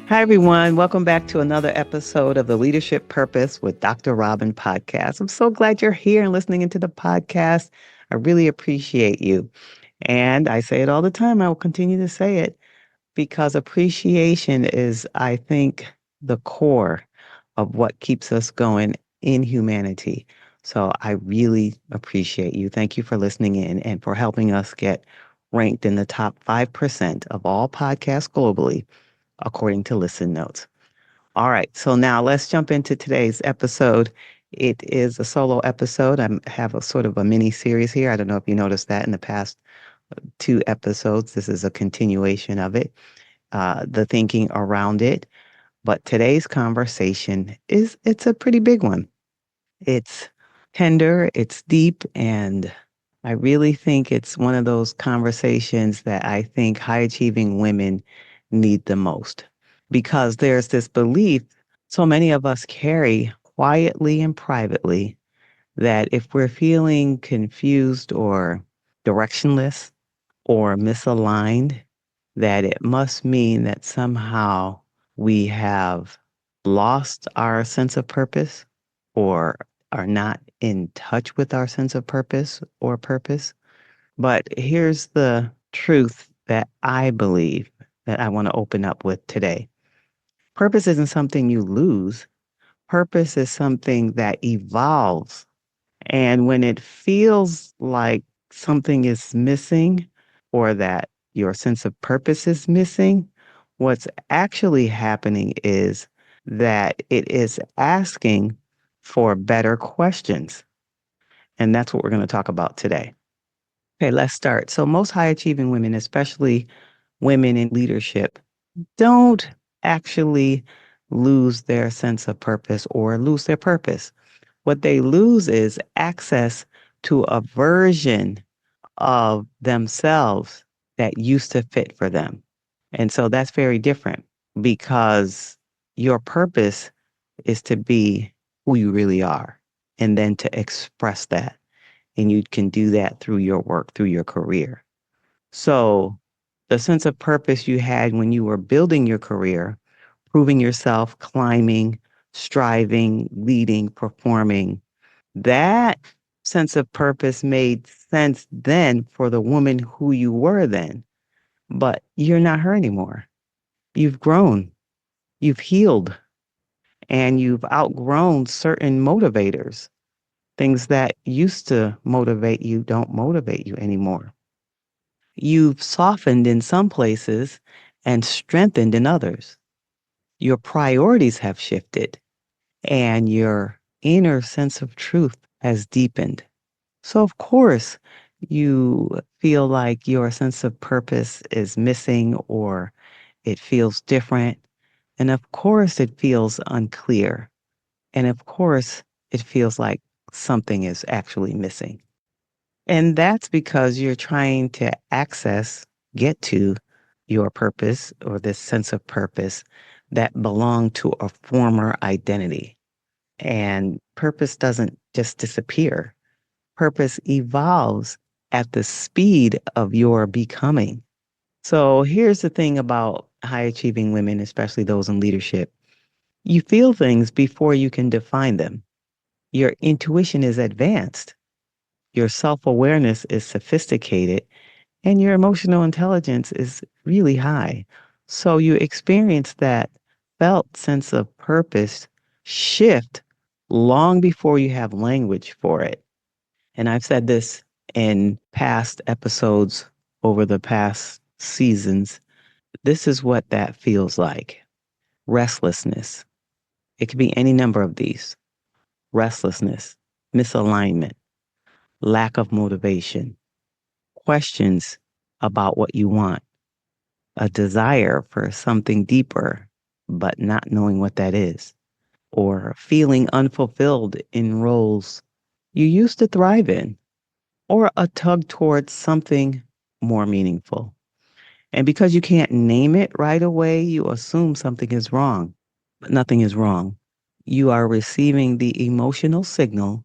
Hi, everyone. Welcome back to another episode of the Leadership Purpose with Dr. Robin podcast. I'm so glad you're here and listening into the podcast. I really appreciate you. And I say it all the time. I will continue to say it because appreciation is, I think, the core of what keeps us going in humanity. So I really appreciate you. Thank you for listening in and for helping us get ranked in the top 5% of all podcasts globally, according to Listen Notes. All right, so now let's jump into today's episode. It is a solo episode. I have a sort of a mini series here. I don't know if you noticed that in the past two episodes. This is a continuation of it, the thinking around it. But today's conversation it's a pretty big one. It's tender, it's deep, and I really think it's one of those conversations that I think high achieving women need the most because there's this belief so many of us carry quietly and privately that if we're feeling confused or directionless or misaligned, that it must mean that somehow we have lost our sense of purpose or are not in touch with our sense of purpose or purpose. But here's the truth that I believe that I want to open up with today. Purpose isn't something you lose. Purpose is something that evolves. And when it feels like something is missing or that your sense of purpose is missing, what's actually happening is that it is asking for better questions. And that's what we're going to talk about today. Okay, let's start. So, most high achieving women, especially women in leadership, don't actually lose their sense of purpose or lose their purpose. What they lose is access to a version of themselves that used to fit for them. And so that's very different because your purpose is to be who you really are and then to express that. And you can do that through your work, through your career. So the sense of purpose you had when you were building your career, proving yourself, climbing, striving, leading, performing, that sense of purpose made sense then for the woman who you were then, but you're not her anymore. You've grown, you've healed, and you've outgrown certain motivators. Things that used to motivate you don't motivate you anymore. You've softened in some places and strengthened in others. Your priorities have shifted and your inner sense of truth has deepened. So, of course, you feel like your sense of purpose is missing or it feels different. And of course, it feels unclear. And of course, it feels like something is actually missing. And that's because you're trying to get to your purpose or this sense of purpose that belonged to a former identity. And purpose doesn't just disappear. Purpose evolves at the speed of your becoming. So here's the thing about high achieving women, especially those in leadership. You feel things before you can define them. Your intuition is advanced. Your self awareness is sophisticated and your emotional intelligence is really high. So you experience that felt sense of purpose shift long before you have language for it. And I've said this in past episodes over the past seasons. This is what that feels like. Restlessness. It could be any number of these. Restlessness, misalignment, lack of motivation, questions about what you want, a desire for something deeper, but not knowing what that is, or feeling unfulfilled in roles you used to thrive in, or a tug towards something more meaningful. And because you can't name it right away, you assume something is wrong, but nothing is wrong. You are receiving the emotional signal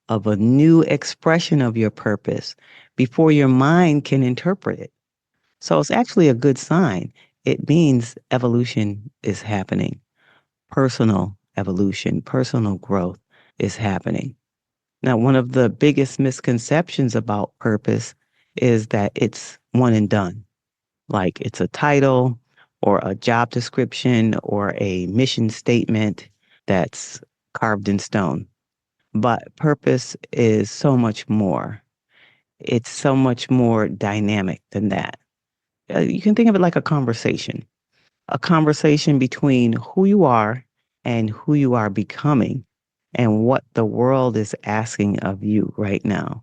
of a new expression of your purpose before your mind can interpret it. So it's actually a good sign. It means evolution is happening. Personal evolution, personal growth is happening. Now, one of the biggest misconceptions about purpose is that it's one and done, like it's a title or a job description or a mission statement that's carved in stone. But purpose is so much more. It's so much more dynamic than that. You can think of it like a conversation between who you are and who you are becoming and what the world is asking of you right now.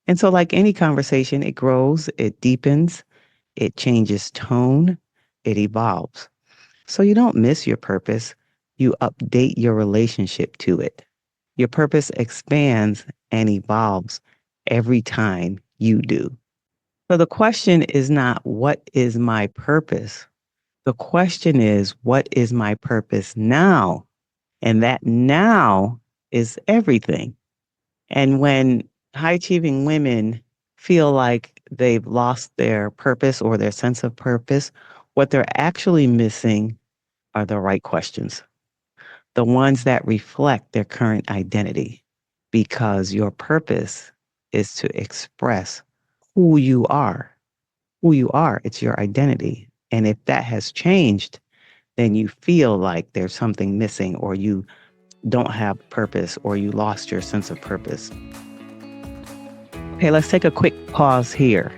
And so, like any conversation, it grows, it deepens, it changes tone, it evolves. So you don't miss your purpose, you update your relationship to it. Your purpose expands and evolves every time you do. So the question is not, what is my purpose? The question is, what is my purpose now? And that now is everything. And when high achieving women feel like they've lost their purpose or their sense of purpose, what they're actually missing are the right questions, the ones that reflect their current identity, because your purpose is to express who you are. Who you are, it's your identity. And if that has changed, then you feel like there's something missing or you don't have purpose or you lost your sense of purpose. Okay, let's take a quick pause here.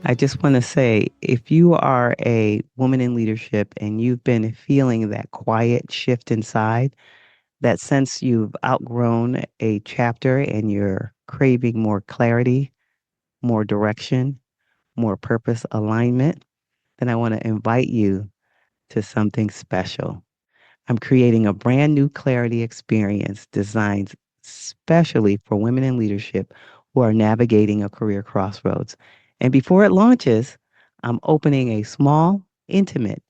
I just want to say if you are a woman in leadership and you've been feeling that quiet shift inside, that sense you've outgrown a chapter and you're craving more clarity, more direction, more purpose alignment, then I want to invite you to something special. I'm creating a brand new clarity experience designed specially for women in leadership who are navigating a career crossroads. And before it launches, I'm opening a small, intimate,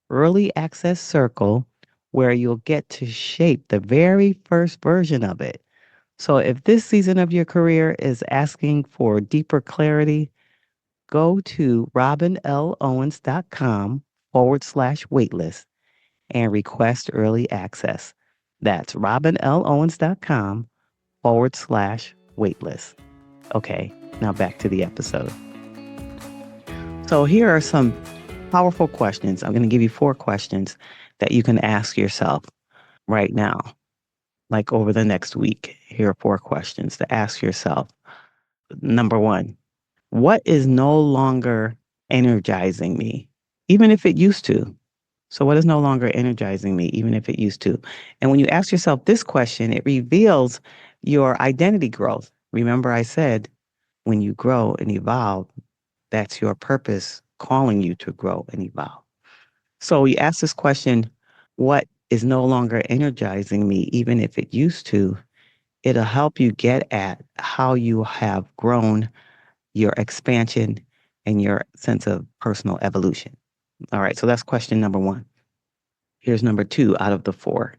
early access circle where you'll get to shape the very first version of it. So if this season of your career is asking for deeper clarity, go to robinlowens.com/waitlist and request early access. That's robinlowens.com/waitlist. Okay, now back to the episode. So here are some powerful questions. I'm going to give you 4 questions that you can ask yourself right now, like over the next week. Here are 4 questions to ask yourself. Number 1, what is no longer energizing me, even if it used to? So, what is no longer energizing me, even if it used to? And when you ask yourself this question, it reveals your identity growth. Remember, I said when you grow and evolve, that's your purpose calling you to grow and evolve. So, you ask this question, what is no longer energizing me, even if it used to? It'll help you get at how you have grown, your expansion, and your sense of personal evolution. All right, so that's question number 1. Here's number 2 out of the 4.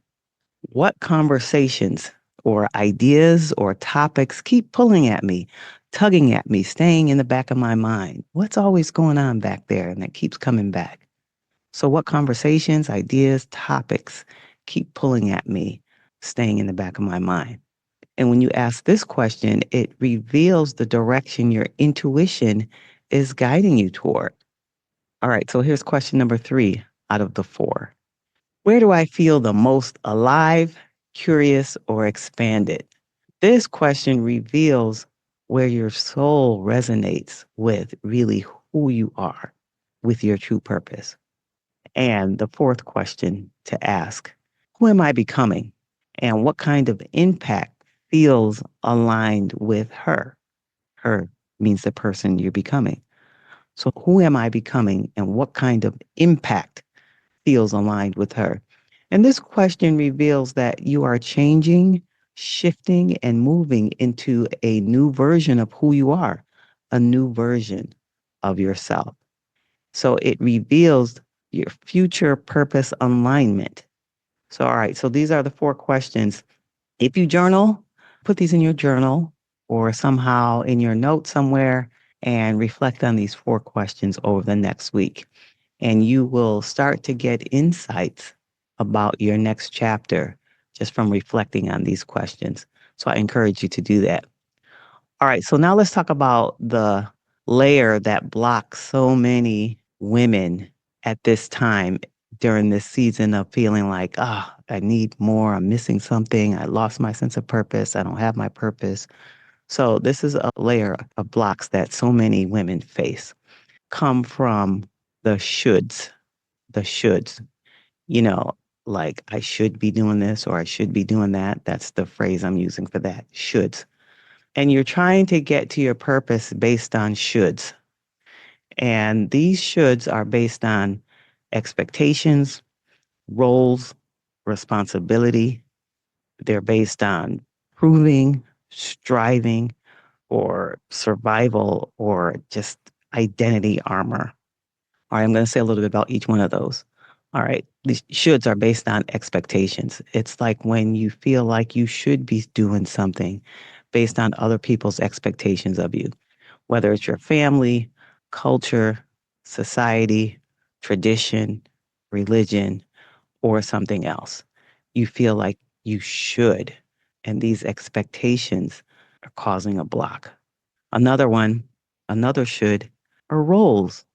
What conversations or ideas or topics keep pulling at me, tugging at me, staying in the back of my mind? What's always going on back there and that keeps coming back? So, what conversations, ideas, topics keep pulling at me, staying in the back of my mind? And when you ask this question, it reveals the direction your intuition is guiding you toward. All right, so here's question number 3 out of the 4. Where do I feel the most alive, curious, or expanded? This question reveals where your soul resonates with really who you are, with your true purpose. And the 4th question to ask, who am I becoming? And what kind of impact feels aligned with her? Her means the person you're becoming. So who am I becoming and what kind of impact feels aligned with her? And this question reveals that you are changing, shifting, and moving into a new version of who you are, a new version of yourself. So it reveals your future purpose alignment. So, all right, so these are the 4 questions. If you journal, put these in your journal or somehow in your notes somewhere and reflect on these 4 questions over the next week. and you will start to get insights about your next chapter just from reflecting on these questions. So I encourage you to do that. All right, so now let's talk about the layer that blocks so many women at this time during this season of feeling like, I need more, I'm missing something, I lost my sense of purpose, I don't have my purpose. So this is a layer of blocks that so many women face. Come from the shoulds, the shoulds, you know, like I should be doing this or I should be doing that. That's the phrase I'm using for that, shoulds. And you're trying to get to your purpose based on shoulds. And these shoulds are based on expectations, roles, responsibility. They're based on proving, striving, or survival, or just identity armor. All right, I'm going to say a little bit about each one of those. All right, these shoulds are based on expectations. It's like when you feel like you should be doing something based on other people's expectations of you, whether it's your family, culture, society, tradition, religion, or something else. You feel like you should, and these expectations are causing a block. Another one, another should, are roles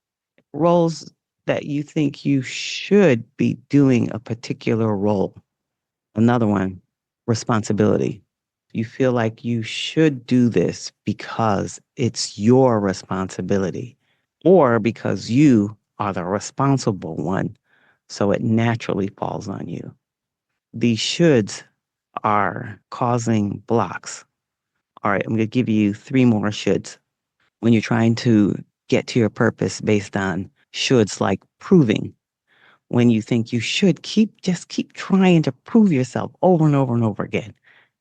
that you think you should be doing a particular role. Another one, responsibility. You feel like you should do this because it's your responsibility or because you are the responsible one. So it naturally falls on you. These shoulds are causing blocks. All right, I'm going to give you three more shoulds. When you're trying to get to your purpose based on shoulds like proving, when you think you should just keep trying to prove yourself over and over and over again.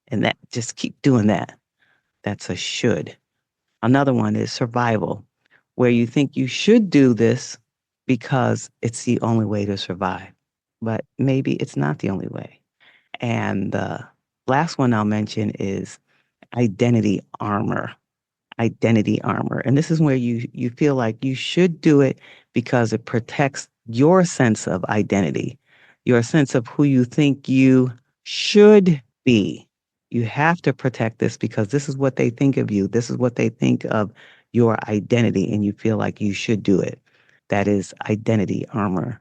And that just keep doing that. That's a should. Another one is survival, where you think you should do this because it's the only way to survive. But maybe it's not the only way. And the last one I'll mention is identity armor. Identity armor. And this is where you feel like you should do it because it protects your sense of identity, your sense of who you think you should be. You have to protect this because this is what they think of you. This is what they think of your identity, and you feel like you should do it. That is identity armor.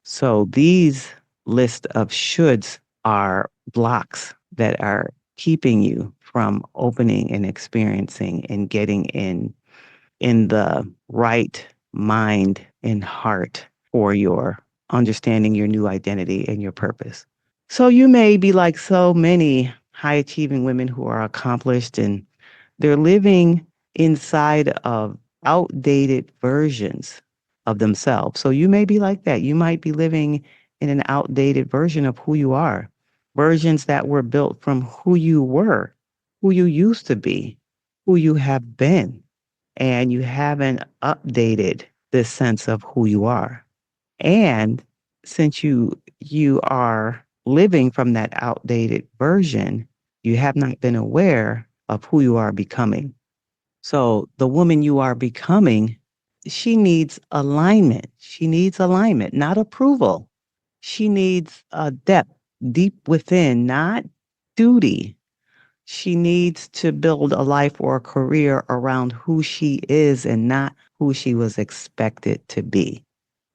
So these list of shoulds are blocks that are keeping you from opening and experiencing and getting in the right mind and heart for your understanding your new identity and your purpose. So you may be like so many high achieving women who are accomplished and they're living inside of outdated versions of themselves. So you may be like that. You might be living in an outdated version of who you are, versions that were built from who you were, who you used to be, who you have been, and you haven't updated this sense of who you are. And since you are living from that outdated version, you have not been aware of who you are becoming. So the woman you are becoming, she needs alignment. She needs alignment, not approval. She needs a depth deep within, not duty. She needs to build a life or a career around who she is and not who she was expected to be.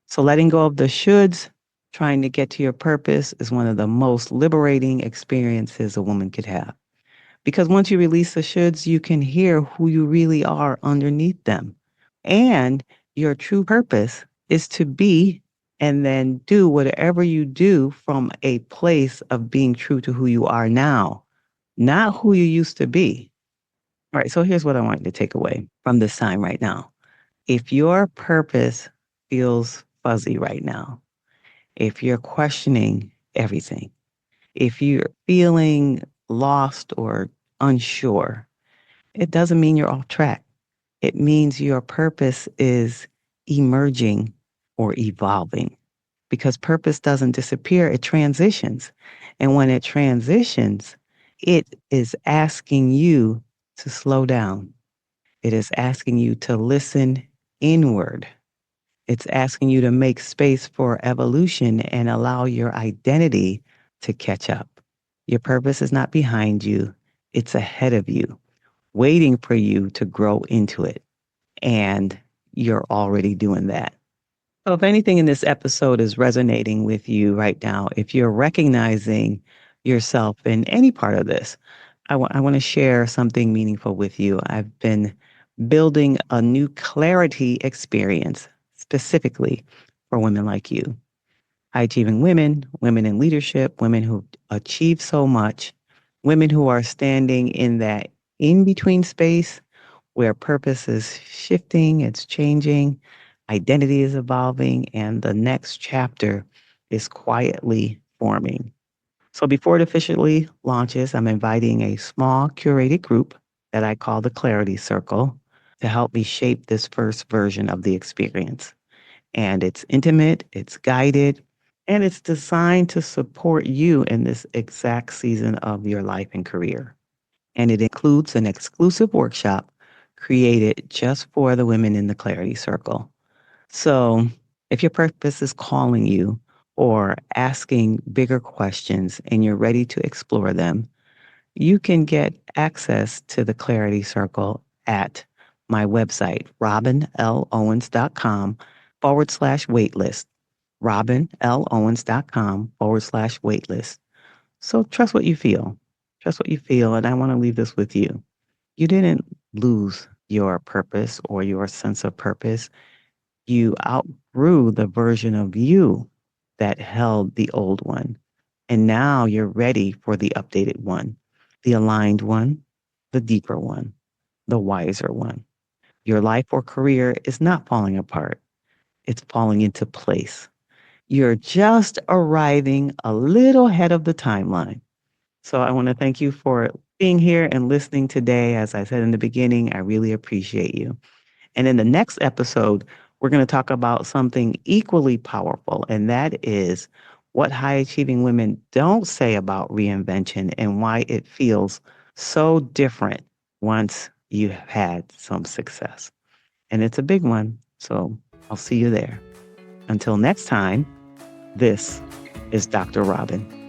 So letting go of the shoulds, trying to get to your purpose is one of the most liberating experiences a woman could have. Because once you release the shoulds, you can hear who you really are underneath them. And your true purpose is to be and then do whatever you do from a place of being true to who you are now, not who you used to be. All right, so here's what I want you to take away from this time right now. If your purpose feels fuzzy right now, if you're questioning everything, if you're feeling lost or unsure, it doesn't mean you're off track. It means your purpose is emerging or evolving because purpose doesn't disappear, it transitions. And when it transitions, it is asking you to slow down. It is asking you to listen inward It's asking you to make space for evolution and allow your identity to catch up. Your purpose is not behind you, it's ahead of you, waiting for you to grow into it. And you're already doing that. So, if anything in this episode is resonating with you right now, if you're recognizing yourself in any part of this, I want to share something meaningful with you. I've been building a new clarity experience specifically for women like you. High achieving women, women in leadership, women who achieve so much, women who are standing in that in between space where purpose is shifting, it's changing, identity is evolving, and the next chapter is quietly forming. So before it officially launches, I'm inviting a small curated group that I call the Clarity Circle to help me shape this first version of the experience. And it's intimate, it's guided, and it's designed to support you in this exact season of your life and career. And it includes an exclusive workshop created just for the women in the Clarity Circle. So, if your purpose is calling you or asking bigger questions and you're ready to explore them, you can get access to the Clarity Circle at my website, robinlowens.com/waitlist. robinlowens.com/waitlist. So trust what you feel. Trust what you feel. And I want to leave this with you. You didn't lose your purpose or your sense of purpose. You outgrew the version of you that held the old one. And now you're ready for the updated one, the aligned one, the deeper one, the wiser one. Your life or career is not falling apart, it's falling into place. You're just arriving a little ahead of the timeline. So I want to thank you for being here and listening today. As I said in the beginning, I really appreciate you. And in the next episode, we're going to talk about something equally powerful, and that is what high achieving women don't say about reinvention and why it feels so different once you have had some success. And it's a big one. So I'll see you there. Until next time, this is Dr. Robin.